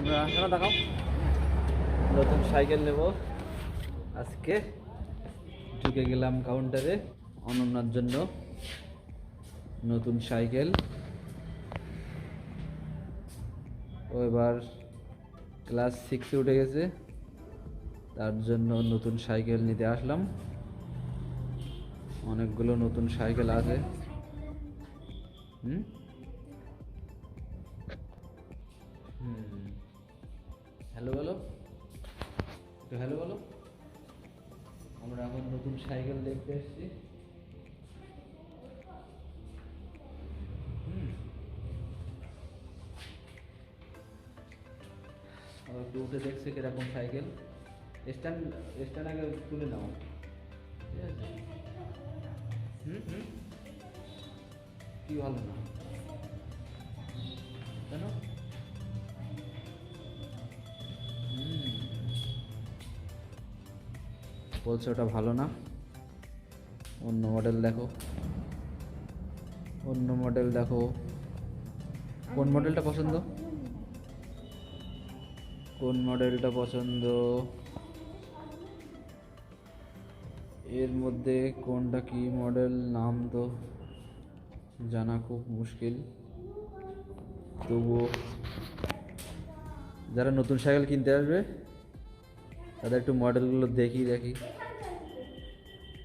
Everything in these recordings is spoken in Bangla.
আমরা দেখাও নতুন সাইকেল নেব আজকে। ঢুকে গেলাম কাউন্টারে অনন্যার জন্য নতুন সাইকেল। ও এবার ক্লাস 6-এ উঠে গেছে, তার জন্য নতুন সাইকেল নিতে আসলাম। অনেকগুলো নতুন সাইকেল আছে। হ্যালো বলো, একটু হ্যালো বলো। আমরা এখন নতুন সাইকেল দেখতে এসেছি। একটু উঠে দেখছে কিরকম সাইকেল। স্ট্যান্ড আগে তুলে নাও, ঠিক আছে? কি ভালো না কেন? বলছে ওটা ভালো না, অন্য মডেল দেখো, অন্য মডেল দেখো। কোন মডেলটা পছন্দ? কোন মডেলটা পছন্দ? এর মধ্যে কোনটা কি মডেল নাম তো জানা খুব মুশকিল, তবুও যারা নতুন সাইকেল কিনতে আসবে তাদের একটু মডেলগুলো দেখি।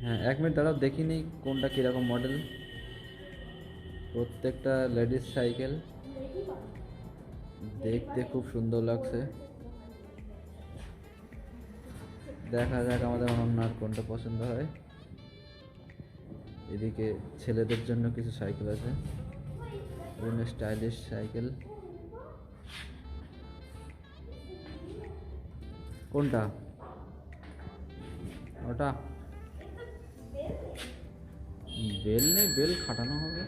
হ্যাঁ, 1 মিনিট দাঁড়াও, দেখি নেই কোনটা কীরকম মডেল। প্রত্যেকটা লেডিস সাইকেল দেখতে খুব সুন্দর লাগছে। দেখা যাক আমাদের অনন্যার কোনটা পছন্দ হয়। এদিকে ছেলেদের জন্য কিছু সাইকেল আছে, বিভিন্ন স্টাইলিশ সাইকেল। কোনটা? ওটা বেল নেই, বেল খাটানো হবে।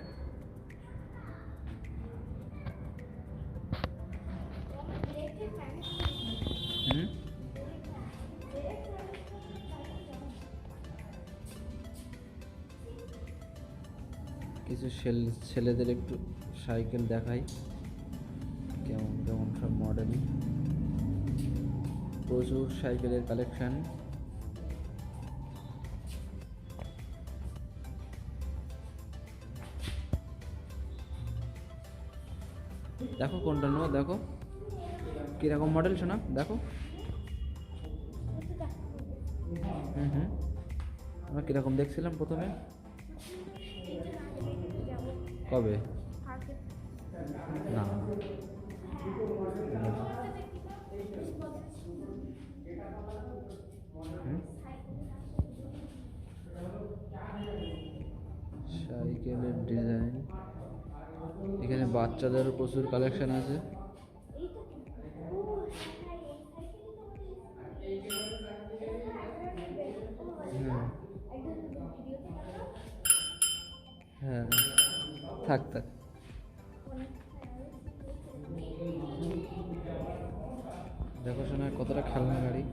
কিছু ছেলেদের একটু সাইকেল দেখাই, কেমন কেমন সব মডেল। প্রচুর সাইকেলের কালেকশন। দেখো কোনটা নেবো, দেখো কিরকম মডেল শোনা, দেখো। আমরা কিরকম দেখছিলাম প্রথমে, কবে না সাইকেলের ডিজাইন। এখানে বাচ্চাদেরও প্রচুর কালেকশন আছে। হ্যাঁ, থাক। দেখো শোনা কতটা খেলনা গাড়ি।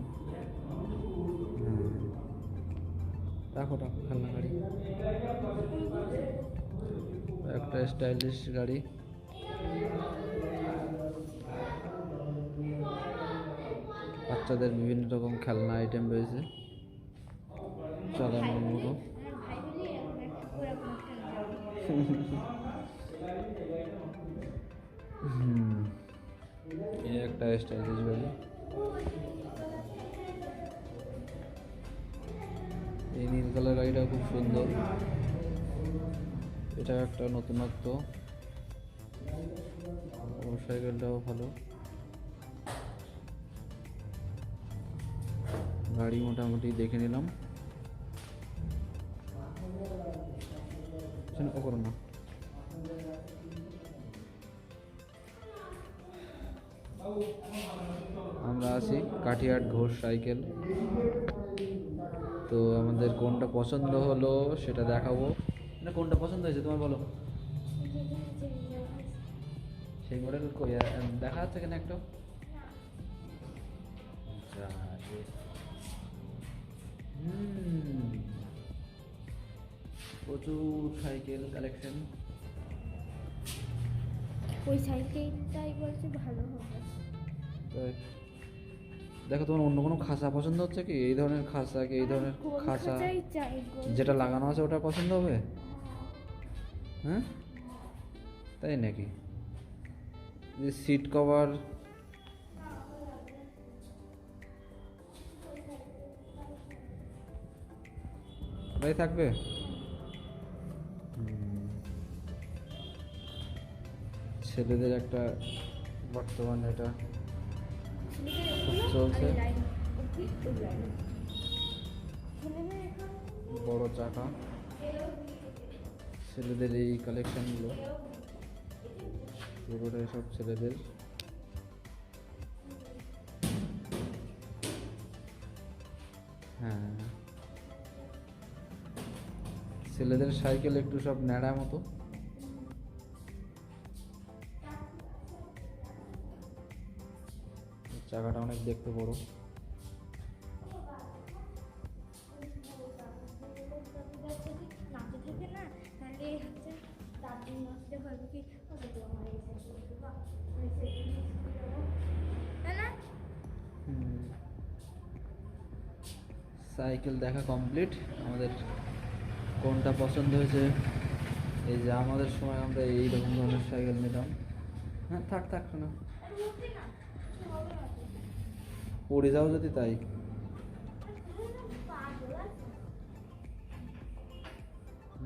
রাখো খেলনা গাড়ি। একটা স্টাইলিশ গাড়ি। বাচ্চাদের বিভিন্ন রকম খেলনা আইটেম রয়েছে, চালানোর মতো। এই একটা স্টাইলিশ গাড়ি। এই নীল কালার গাড়িটা খুব সুন্দর, এটা একটা নতুনত্ব। মোটরসাইকেলটাও ভালো, গাড়ি মোটামুটি দেখে নিলাম। করো না, আমরা আছি কাঠিয়াট ঘোষ সাইকেল। তো আমাদের কোনটা পছন্দ হলো সেটা দেখাবো। না, কোনটা পছন্দ হয়েছে তোমার বলো? সেই মডেল দেখা যাচ্ছে কেন একটা? প্রচুর সাইকেল কালেকশন। ওই সাইকেলটাই বলছে ভালো হবে। তাই দেখো, তোমার অন্য কোনো খাঁচা পছন্দ হচ্ছে কি? এই ধরনের খাঁচা কি এই ধরনের গোল খাঁচা খাঁচাই চাই, গোল। যেটা লাগানো আছে ওটা পছন্দ হবে? হ্যাঁ, তাই নাকি? যে সিট কভার, ওটাই থাকবে। ছেলেদের একটা বর্তমানে এটা খুব চলছে, বড় চাকা। ছেলেদের এই কালেকশনগুলো পুরোটাই সব ছেলেদের। হ্যাঁ, ছেলেদের সাইকেল একটু সব ন্যাড়া মতো। চাকাটা অনেক দেখতে বড়। সাইকেল দেখা কমপ্লিট। আমাদের কোনটা পছন্দ হয়েছে? এই যে আমাদের সময় আমরা এইরকম ধরনের সাইকেল নিতাম। হ্যাঁ, থাক থাক না, পড়ে যাও যদি তাই।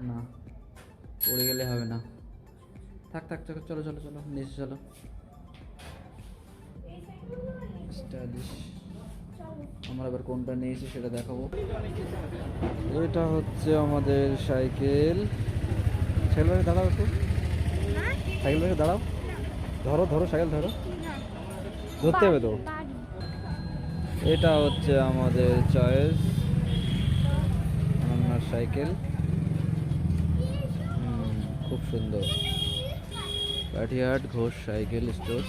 না, পড়ে গেলে হবে না, থাক থাক থাক, চলো চলো চলো নিচে চলো। স্টাইলিশ। আমরা এবার কোনটা নিয়েছি সেটা দেখাবো। এটা হচ্ছে আমাদের সাইকেল। সাইকেল ভাই দাঁড়াও একটু, সাইকেল ভাই দাঁড়াও, ধরো ধরো সাইকেল ধরো, ধরতে হবে তো। এটা হচ্ছে আমাদের চয়েস অনন্যার সাইকেল। খুব সুন্দর। কাঠিয়াট ঘোষ সাইকেল স্টোর।